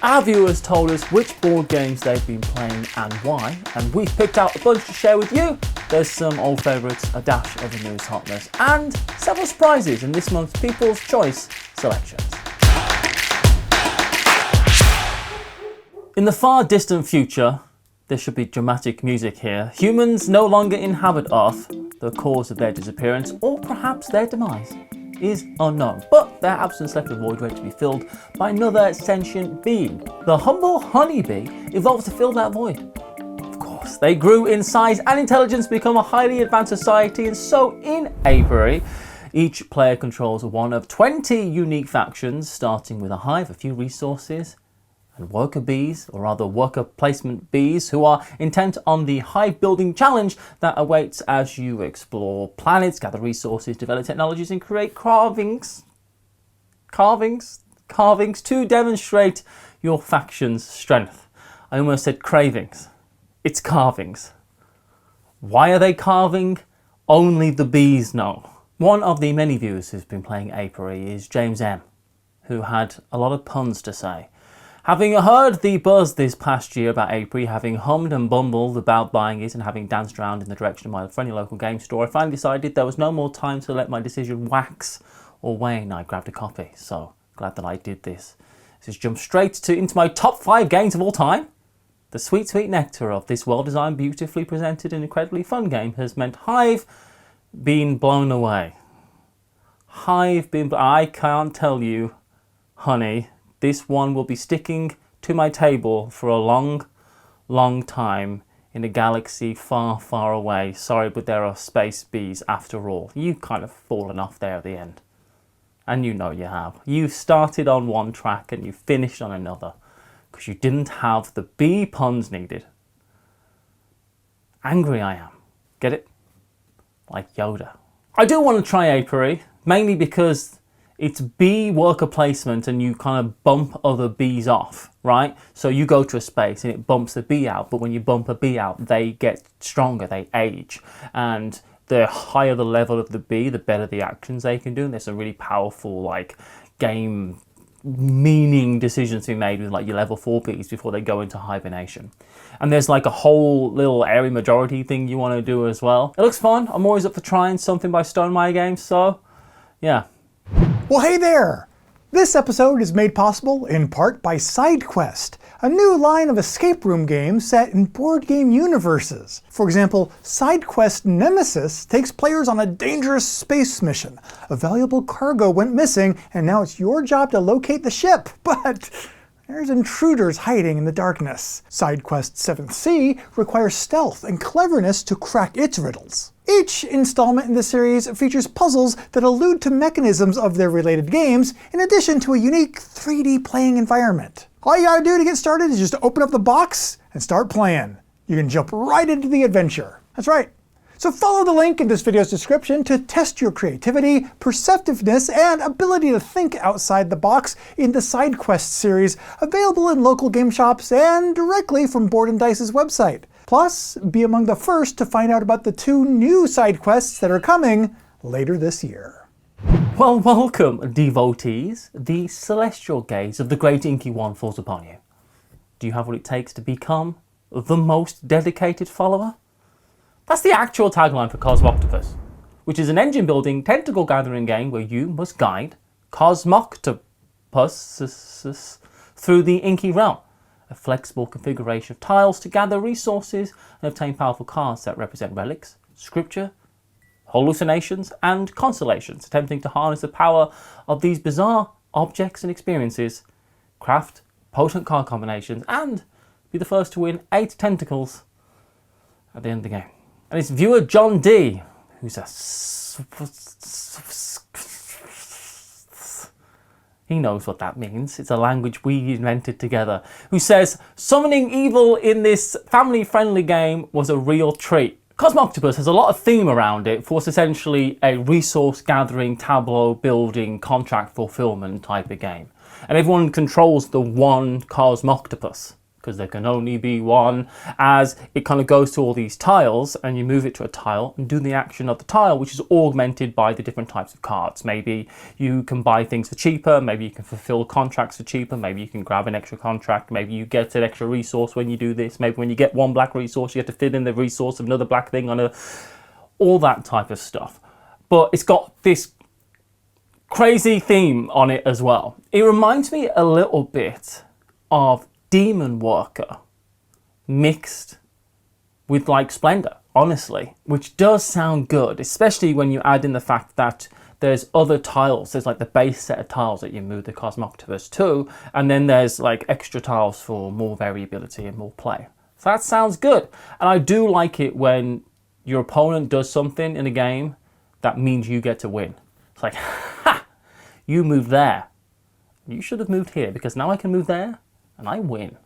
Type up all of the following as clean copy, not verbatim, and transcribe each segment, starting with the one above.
Our viewers told us which board games they've been playing and why, and we've picked out a bunch to share with you. There's some old favourites, a dash of the newest hotness, and several surprises in this month's People's Choice selections. In the far distant future, there should be dramatic music here. Humans no longer inhabit Earth. The cause of their disappearance, or perhaps their demise, is unknown, but their absence left a void ready to be filled by another sentient being. The humble honeybee evolved to fill that void. Of course, they grew in size and intelligence to become a highly advanced society, and so in Apiary, each player controls one of 20 unique factions, starting with a hive, a few resources, and worker bees, or rather worker placement bees, who are intent on the hive building challenge that awaits as you explore planets, gather resources, develop technologies, and create carvings to demonstrate your faction's strength. I almost said cravings. It's carvings. Why are they carving? Only the bees know. One of the many viewers who's been playing Apiary is James M, who had a lot of puns to say. Having heard the buzz this past year about Apiary, having hummed and bumbled about buying it, and having danced around in the direction of my friendly local game store, I finally decided there was no more time to let my decision wax or wane. I grabbed a copy, so glad that I did this. This has jumped straight into my top 5 games of all time. The sweet, sweet nectar of this well-designed, beautifully presented and incredibly fun game has meant Hive being blown away. I can't tell you, honey, this one will be sticking to my table for a long, long time in a galaxy far, far away. Sorry, but there are space bees after all. You've kind of fallen off there at the end. And you know you have. You started on one track and you finished on another because you didn't have the bee puns needed. Angry I am. Get it? Like Yoda. I do want to try Apiary, mainly because it's bee worker placement and you kind of bump other bees off, right? So you go to a space and it bumps the bee out, but when you bump a bee out, they get stronger, they age. And the higher the level of the bee, the better the actions they can do. And there's some really powerful like game meaning decisions to be made with like your level 4 bees before they go into hibernation. And there's like a whole little area majority thing you want to do as well. It looks fun. I'm always up for trying something by Stonemaier Games, so yeah. Well, hey there! This episode is made possible in part by SideQuest, a new line of escape room games set in board game universes. For example, SideQuest Nemesis takes players on a dangerous space mission. A valuable cargo went missing, and now it's your job to locate the ship, but there's intruders hiding in the darkness. SideQuest 7th Sea requires stealth and cleverness to crack its riddles. Each installment in the series features puzzles that allude to mechanisms of their related games, in addition to a unique 3D playing environment. All you gotta do to get started is just open up the box and start playing. You can jump right into the adventure. That's right. So follow the link in this video's description to test your creativity, perceptiveness, and ability to think outside the box in the SideQuest series, available in local game shops and directly from Board & Dice's website. Plus, be among the first to find out about the 2 new side quests that are coming later this year. Well, welcome, devotees. The celestial gaze of the great inky one falls upon you. Do you have what it takes to become the most dedicated follower? That's the actual tagline for Cosmoctopus, which is an engine-building, tentacle-gathering game where you must guide Cosmoctopus through the inky realm. A flexible configuration of tiles to gather resources and obtain powerful cards that represent relics, scripture, hallucinations, and constellations, attempting to harness the power of these bizarre objects and experiences, craft potent card combinations, and be the first to win 8 tentacles at the end of the game. And it's viewer John D, who's he knows what that means. It's a language we invented together. Who says, summoning evil in this family-friendly game was a real treat. Cosmoctopus has a lot of theme around it for what's essentially a resource-gathering, tableau-building, contract fulfillment type of game. And everyone controls the one Cosmoctopus. because there can only be one, as it kind of goes to all these tiles and you move it to a tile and do the action of the tile, which is augmented by the different types of cards. Maybe you can buy things for cheaper, maybe you can fulfill contracts for cheaper, maybe you can grab an extra contract, maybe you get an extra resource when you do this, maybe when you get one black resource you have to fit in the resource of another black thing on all that type of stuff. But it's got this crazy theme on it as well. It reminds me a little bit of Demon Worker mixed with like Splendor, honestly, which does sound good, especially when you add in the fact that there's other tiles. There's like the base set of tiles that you move the Cosmoctopus to, and then there's like extra tiles for more variability and more play. So that sounds good. And I do like it when your opponent does something in a game that means you get to win. It's like, ha! You moved there. You should have moved here, because now I can move there and I win.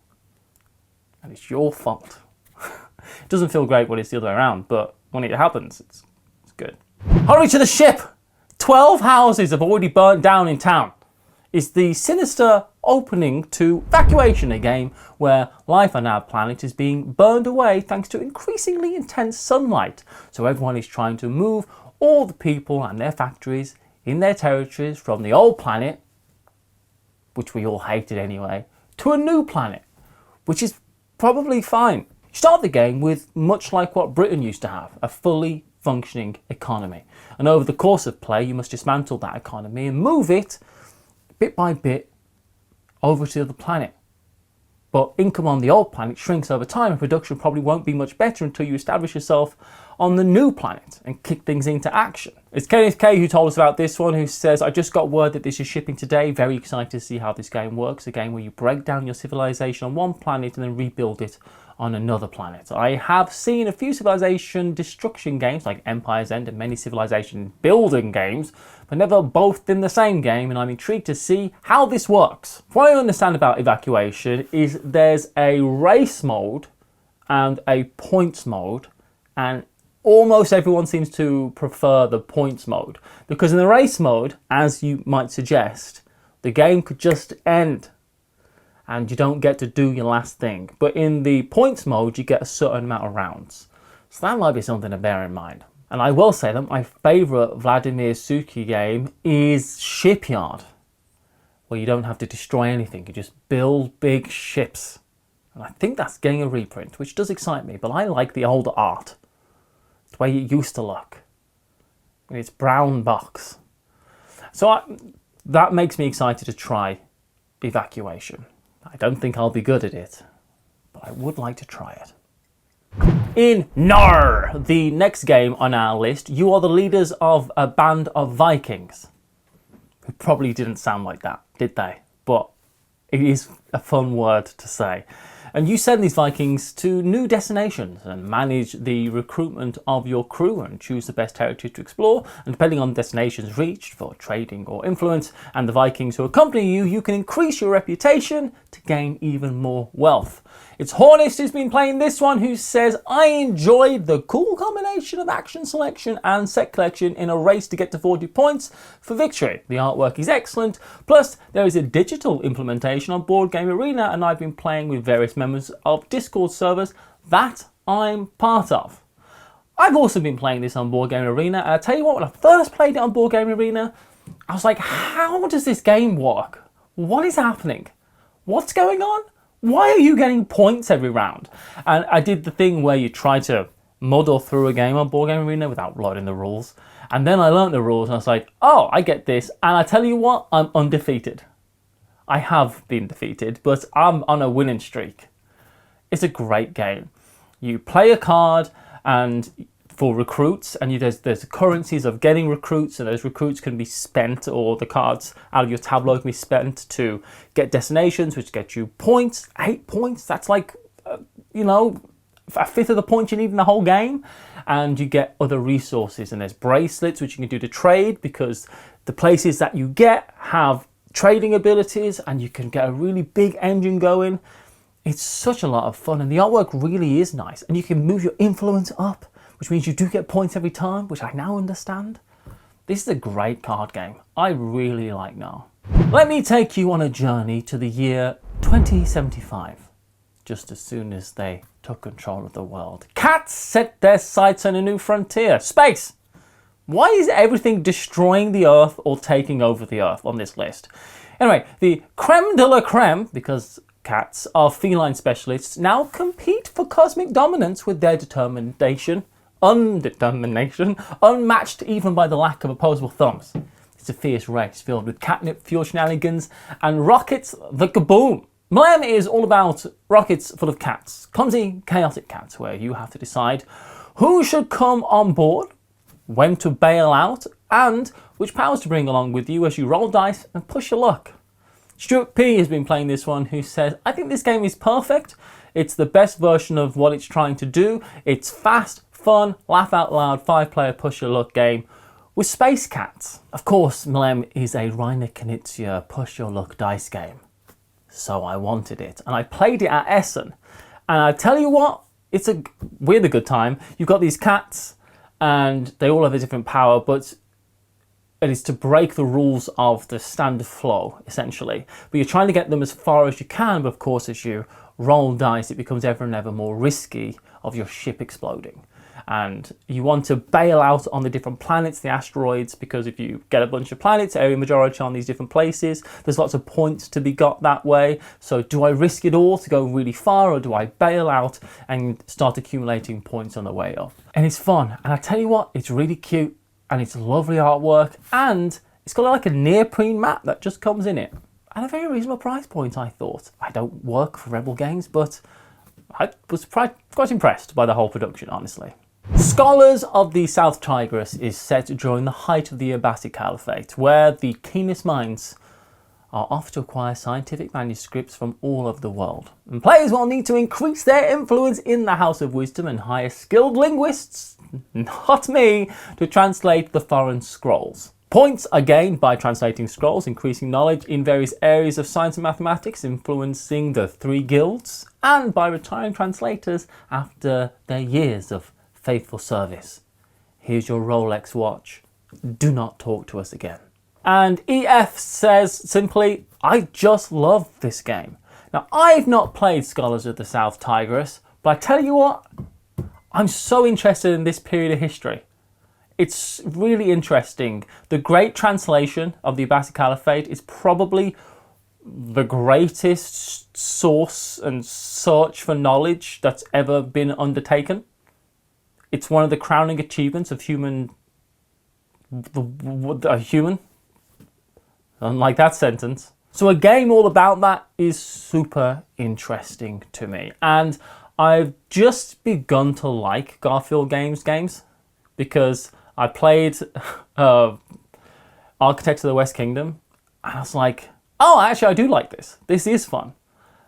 And it's your fault. It doesn't feel great when it's the other way around, but when it happens, it's good. Hurry to the ship! 12 houses have already burnt down in town. It's the sinister opening to Evacuation, a game where life on our planet is being burned away thanks to increasingly intense sunlight. So everyone is trying to move all the people and their factories in their territories from the old planet, which we all hated anyway, to a new planet, which is probably fine. You start the game with much like what Britain used to have, a fully functioning economy. And over the course of play, you must dismantle that economy and move it bit by bit over to the planet. But income on the old planet shrinks over time, and production probably won't be much better until you establish yourself on the new planet and kick things into action. It's Kenneth K who told us about this one, who says, I just got word that this is shipping today. Very excited to see how this game works. A game where you break down your civilization on one planet and then rebuild it on another planet. I have seen a few civilization destruction games like Empire's End and many civilization building games, but never both in the same game, and I'm intrigued to see how this works. What I understand about Evacuation is there's a race mode and a points mode, and almost everyone seems to prefer the points mode, because in the race mode, as you might suggest, the game could just end and you don't get to do your last thing. But in the points mode, you get a certain amount of rounds. So that might be something to bear in mind. And I will say that my favourite Vladimir Suki game is Shipyard, where you don't have to destroy anything, you just build big ships. And I think that's getting a reprint, which does excite me, but I like the older art. It's the way it used to look. In its brown box. So that makes me excited to try Evacuation. I don't think I'll be good at it, but I would like to try it. In Nar, the next game on our list, you are the leaders of a band of Vikings. Who probably didn't sound like that, did they? But it is a fun word to say. And you send these Vikings to new destinations and manage the recruitment of your crew and choose the best territory to explore. And depending on destinations reached for trading or influence and the Vikings who accompany you, you can increase your reputation to gain even more wealth. It's Hornist who's been playing this one, who says, I enjoyed the cool combination of action selection and set collection in a race to get to 40 points for victory. The artwork is excellent, plus there is a digital implementation on Board Game Arena, and I've been playing with various members of Discord servers that I'm part of. I've also been playing this on Board Game Arena, and I tell you what, when I first played it on Board Game Arena, I was like, how does this game work? What is happening? What's going on? Why are you getting points every round? And I did the thing where you try to muddle through a game on Board Game Arena without learning the rules. And then I learned the rules and I was like, oh, I get this. And I tell you what, I'm undefeated. I have been defeated, but I'm on a winning streak. It's a great game. You play a card and for recruits, and there's currencies of getting recruits, and those recruits can be spent, or the cards out of your tableau can be spent to get destinations, which get you points, 8 points. That's like, a fifth of the points you need in the whole game. And you get other resources, and there's bracelets, which you can do to trade, because the places that you get have trading abilities, and you can get a really big engine going. It's such a lot of fun, and the artwork really is nice, and you can move your influence up, which means you do get points every time, which I now understand. This is a great card game. I really like Nar. Let me take you on a journey to the year 2075. just as soon as they took control of the world. Cats set their sights on a new frontier, space. Why is everything destroying the Earth or taking over the Earth on this list? Anyway, the creme de la creme, because cats are feline specialists, now compete for cosmic dominance with their unmatched even by the lack of opposable thumbs. It's a fierce race filled with catnip, fuel shenanigans, and rockets the kaboom. Millennium is all about rockets full of cats, clumsy, chaotic cats, where you have to decide who should come on board, when to bail out, and which powers to bring along with you as you roll dice and push your luck. Stuart P has been playing this one, who says, I think this game is perfect. It's the best version of what it's trying to do. It's fast, fun, laugh out loud, 5-player push your luck game with space cats. Of course, Millennium is a Reiner Knizia push your luck dice game. So I wanted it, and I played it at Essen. And I tell you what, we had a good time. You've got these cats, and they all have a different power, but it is to break the rules of the standard flow, essentially. But you're trying to get them as far as you can, but of course, as you roll dice, it becomes ever and ever more risky of your ship exploding. And you want to bail out on the different planets, the asteroids, because if you get a bunch of planets, area majority on these different places, there's lots of points to be got that way. So do I risk it all to go really far, or do I bail out and start accumulating points on the way up? And it's fun. And I tell you what, it's really cute, and it's lovely artwork, and it's got like a neoprene map that just comes in it. At a very reasonable price point, I thought. I don't work for Rebel Games, but I was quite impressed by the whole production, honestly. Scholars of the South Tigris is set during the height of the Abbasid Caliphate, where the keenest minds are off to acquire scientific manuscripts from all over the world. And players will need to increase their influence in the House of Wisdom and hire skilled linguists, not me, to translate the foreign scrolls. Points are gained by translating scrolls, increasing knowledge in various areas of science and mathematics, influencing the 3 guilds, and by retiring translators after their years of faithful service. Here's your Rolex watch. Do not talk to us again. And EF says simply, I just love this game. Now, I've not played Scholars of the South Tigris, but I tell you what, I'm so interested in this period of history. It's really interesting. The great translation of the Abbasid Caliphate is probably the greatest source and search for knowledge that's ever been undertaken. It's one of the crowning achievements of human. Unlike that sentence. So a game all about that is super interesting to me. And I've just begun to like Garfield games because I played Architects of the West Kingdom, and I was like, oh, actually I do like this. This is fun.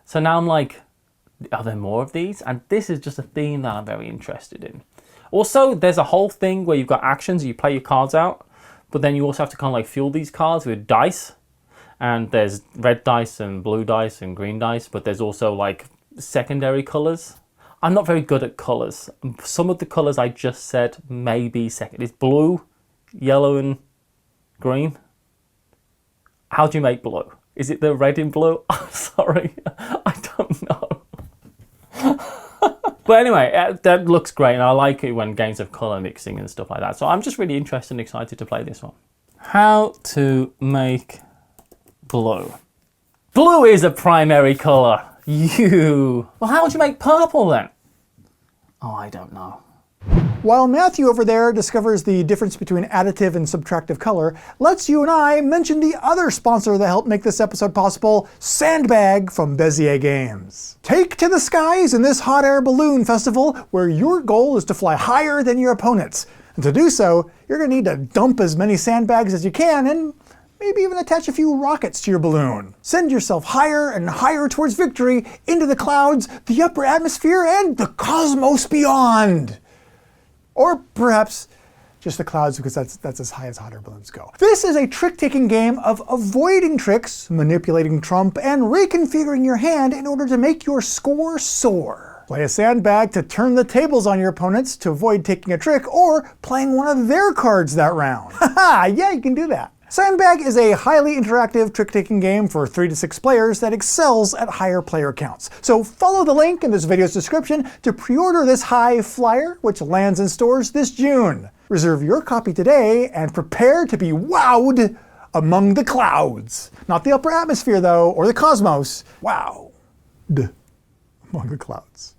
So now I'm like, are there more of these? And this is just a theme that I'm very interested in. Also, there's a whole thing where you've got actions, you play your cards out, but then you also have to kind of like fuel these cards with dice. And there's red dice and blue dice and green dice, but there's also like secondary colours. I'm not very good at colours. Some of the colours I just said may be second. It's blue, yellow and green. How do you make blue? Is it the red in blue? I'm sorry, I don't know. But anyway, that looks great, and I like it when games have colour mixing and stuff like that. So I'm just really interested and excited to play this one. How to make blue. Blue is a primary colour. Well, how would you make purple then? Oh, I don't know. While Matthew over there discovers the difference between additive and subtractive color, let's you and I mention the other sponsor that helped make this episode possible, Sandbag from Bezier Games. Take to the skies in this hot air balloon festival where your goal is to fly higher than your opponents. And to do so, you're going to need to dump as many sandbags as you can and maybe even attach a few rockets to your balloon. Send yourself higher and higher towards victory, into the clouds, the upper atmosphere, and the cosmos beyond. Or perhaps just the clouds, because that's as high as hot air balloons go. This is a trick-taking game of avoiding tricks, manipulating trump, and reconfiguring your hand in order to make your score soar. Play a sandbag to turn the tables on your opponents to avoid taking a trick or playing one of their cards that round. Haha, yeah, you can do that. Sandbag is a highly interactive trick-taking game for 3 to 6 players that excels at higher player counts. So follow the link in this video's description to pre-order this high flyer, which lands in stores this June. Reserve your copy today and prepare to be wowed among the clouds. Not the upper atmosphere though, or the cosmos. Wowed among the clouds.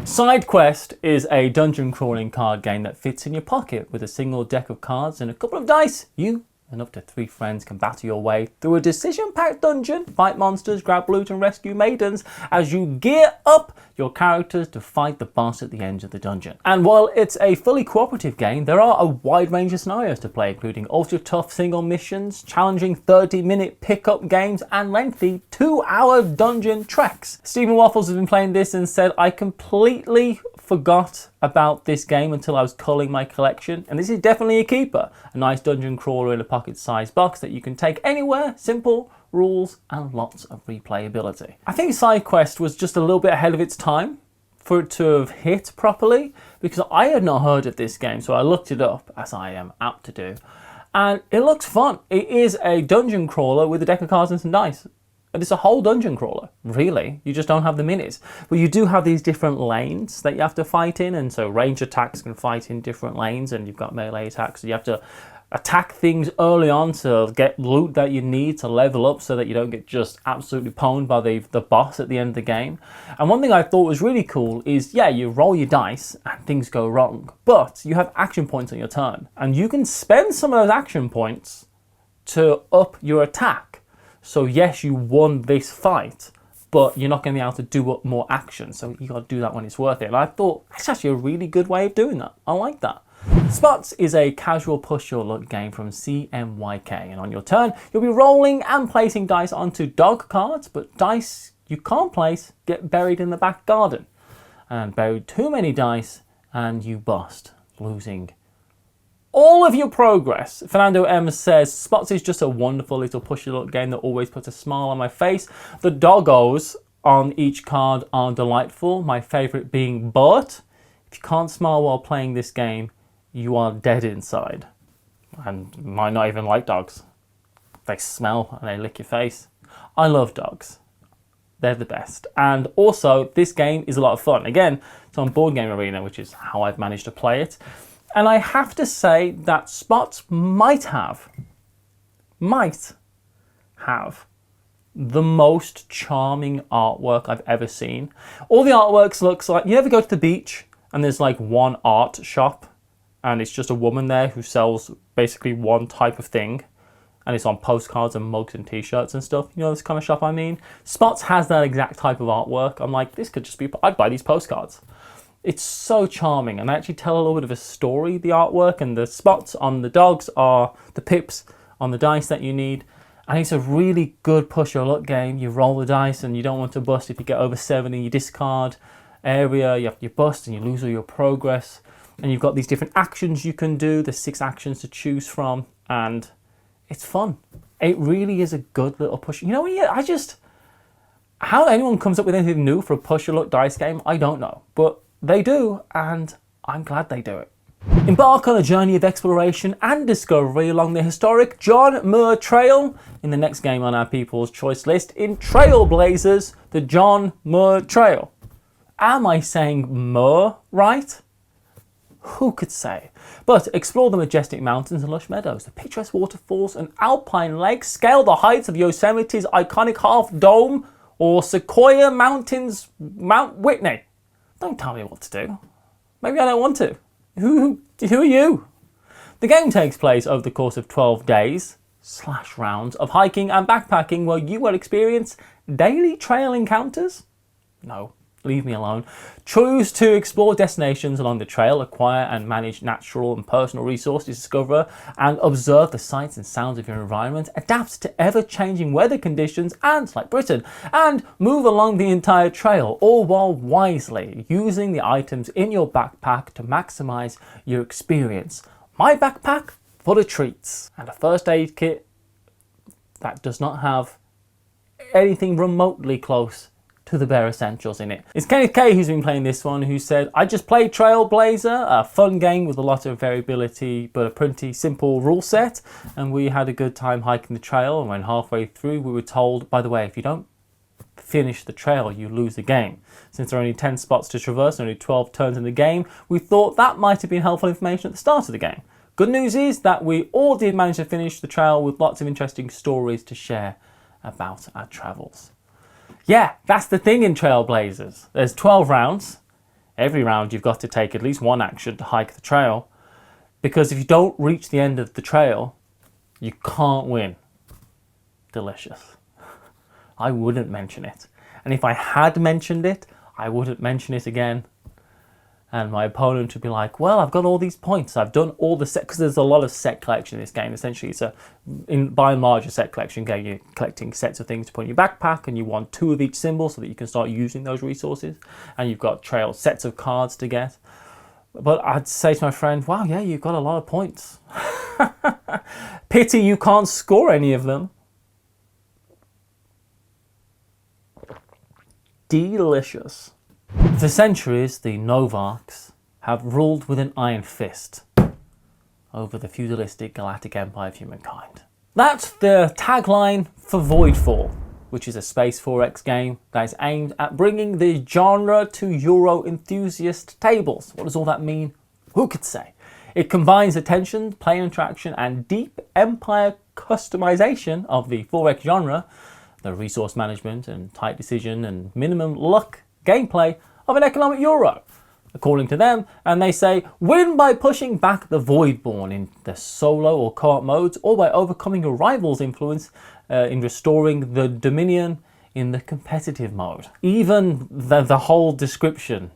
SideQuest is a dungeon crawling card game that fits in your pocket with a single deck of cards and a couple of dice. You and up to 3 friends can battle your way through a decision-packed dungeon, fight monsters, grab loot and rescue maidens as you gear up your characters to fight the boss at the end of the dungeon. And while it's a fully cooperative game, there are a wide range of scenarios to play, including ultra-tough single missions, challenging 30-minute pickup games, and lengthy 2-hour dungeon treks. Stephen Waffles has been playing this and said, I completely forgot about this game until I was culling my collection, and this is definitely a keeper. A nice dungeon crawler in a pocket-sized box that you can take anywhere, simple rules and lots of replayability. I think SideQuest was just a little bit ahead of its time for it to have hit properly, because I had not heard of this game, so I looked it up, as I am apt to do, and it looks fun. It is a dungeon crawler with a deck of cards and some dice. And it's a whole dungeon crawler, really. You just don't have the minis. But you do have these different lanes that you have to fight in, and so range attacks can fight in different lanes, and you've got melee attacks, so you have to attack things early on to get loot that you need to level up so that you don't get just absolutely pwned by the boss at the end of the game. And one thing I thought was really cool is, yeah, you roll your dice and things go wrong, but you have action points on your turn, and you can spend some of those action points to up your attack. So yes, you won this fight, but you're not going to be able to do more action. So you got to do that when it's worth it. And I thought that's actually a really good way of doing that. I like that. Spots is a casual push your luck game from CMYK. And on your turn, you'll be rolling and placing dice onto dog cards, but dice you can't place get buried in the back garden. And buried too many dice and you bust, losing all of your progress. Fernando M says, Spots is just a wonderful little push your luck game that always puts a smile on my face. The doggos on each card are delightful, my favourite being but if you can't smile while playing this game, you are dead inside. And might not even like dogs. They smell and they lick your face. I love dogs. They're the best. And also, this game is a lot of fun. Again, it's on Board Game Arena, which is how I've managed to play it. And I have to say that Spots might have the most charming artwork I've ever seen. All the artworks looks like, you ever go to the beach and there's like one art shop and it's just a woman there who sells basically one type of thing and it's on postcards and mugs and t-shirts and stuff. You know this kind of shop I mean? Spots has that exact type of artwork. I'm like, this could just be, I'd buy these postcards. It's so charming, and they actually tell a little bit of a story, the artwork, and the spots on the dogs are the pips on the dice that you need. And it's a really good push your luck game. You roll the dice and you don't want to bust. If you get over 7 in your discard area, you bust and you lose all your progress. And you've got these different actions you can do. There's 6 actions to choose from, and it's fun. It really is a good little push. You know, how anyone comes up with anything new for a push your luck dice game, I don't know. But they do, and I'm glad they do it. Embark on a journey of exploration and discovery along the historic John Muir Trail in the next game on our People's Choice list in Trailblazers, the John Muir Trail. Am I saying Muir right? Who could say? But explore the majestic mountains and lush meadows, the picturesque waterfalls and alpine lakes, scale the heights of Yosemite's iconic half dome, or Sequoia Mountains, Mount Whitney. Don't tell me what to do. Maybe I don't want to. Who are you? The game takes place over the course of 12 days / rounds of hiking and backpacking where you will experience daily trail encounters. No, leave me alone. Choose to explore destinations along the trail, acquire and manage natural and personal resources, discover and observe the sights and sounds of your environment, adapt to ever-changing weather conditions and, like Britain, and move along the entire trail, all while wisely using the items in your backpack to maximize your experience. My backpack full of treats and a first aid kit that does not have anything remotely close to the bare essentials in it. It's Kenneth K who's been playing this one, who said, I just played Trailblazer, a fun game with a lot of variability but a pretty simple rule set, and we had a good time hiking the trail, and when halfway through we were told, by the way, if you don't finish the trail you lose the game. Since there are only 10 spots to traverse and only 12 turns in the game, we thought that might have been helpful information at the start of the game. Good news is that we all did manage to finish the trail with lots of interesting stories to share about our travels. Yeah, that's the thing in Trailblazers. There's 12 rounds. Every round you've got to take at least one action to hike the trail, because if you don't reach the end of the trail, you can't win. Delicious. I wouldn't mention it. And if I had mentioned it, I wouldn't mention it again. And my opponent would be like, well, I've got all these points. I've done all the set, because there's a lot of set collection in this game. Essentially, it's by and large a set collection game. You're collecting sets of things to put in your backpack, and you want 2 of each symbol so that you can start using those resources. And you've got sets of cards to get. But I'd say to my friend, wow, yeah, you've got a lot of points. Pity you can't score any of them. Delicious. For centuries, the Novarchs have ruled with an iron fist over the feudalistic galactic empire of humankind. That's the tagline for Voidfall, which is a Space 4X game that is aimed at bringing the genre to Euro enthusiast tables. What does all that mean? Who could say? It combines attention, player interaction, and deep empire customization of the 4X genre, the resource management and tight decision and minimum luck gameplay of an economic Euro, according to them, and they say, win by pushing back the Voidborn in the solo or co-op modes, or by overcoming your rival's influence in restoring the Dominion in the competitive mode. Even the whole description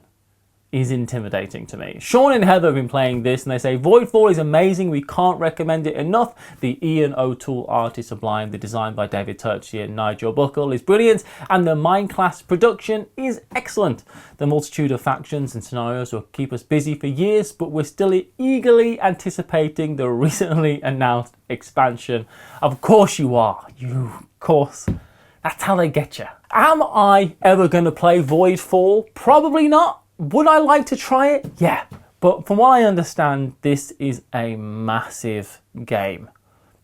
is intimidating to me. Sean and Heather have been playing this and they say, Voidfall is amazing, we can't recommend it enough. The Ian O'Toole art is sublime, the design by David Turczi and Nigel Buckle is brilliant, and the Minecraft production is excellent. The multitude of factions and scenarios will keep us busy for years, but we're still eagerly anticipating the recently announced expansion. Of course you are, of course. That's how they get you. Am I ever going to play Voidfall? Probably not. Would I like to try it? Yeah. But from what I understand, this is a massive game.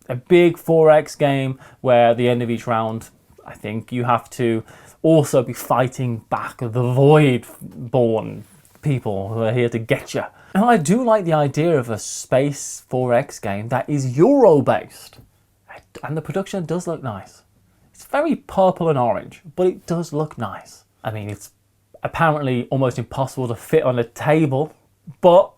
A big 4X game where at the end of each round, I think you have to also be fighting back the Voidborn people who are here to get you. And I do like the idea of a Space 4X game that is Euro-based. And the production does look nice. It's very purple and orange, but it does look nice. I mean, it's apparently almost impossible to fit on a table, but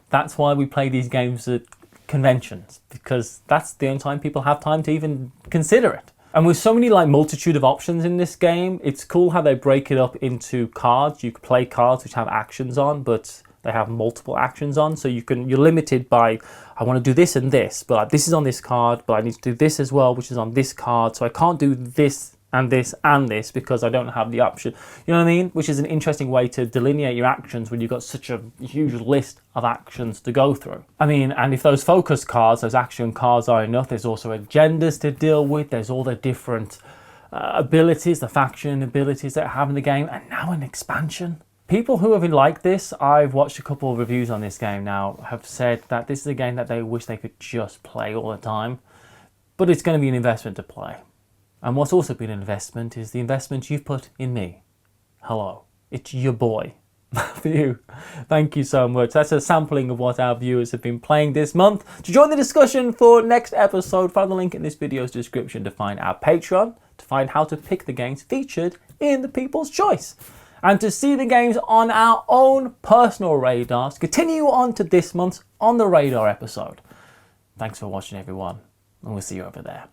that's why we play these games at conventions, because that's the only time people have time to even consider it. And with so many multitude of options in this game, it's cool how they break it up into cards. You can play cards which have actions on, but they have multiple actions on, so you're limited by, I want to do this and this, but this is on this card, but I need to do this as well, which is on this card, so I can't do this and this and this because I don't have the option. You know what I mean? Which is an interesting way to delineate your actions when you've got such a huge list of actions to go through. I mean, and if those focus cards, those action cards are enough, there's also agendas to deal with, there's all the different abilities, the faction abilities that I have in the game, and now an expansion. People who have liked this, I've watched a couple of reviews on this game now, have said that this is a game that they wish they could just play all the time, but it's going to be an investment to play. And what's also been an investment is the investment you've put in me. Hello, it's your boy, Matthew. Thank you so much. That's a sampling of what our viewers have been playing this month. To join the discussion for next episode, find the link in this video's description to find our Patreon, to find how to pick the games featured in the People's Choice, and to see the games on our own personal radars. Continue on to this month's On the Radar episode. Thanks for watching, everyone, and we'll see you over there.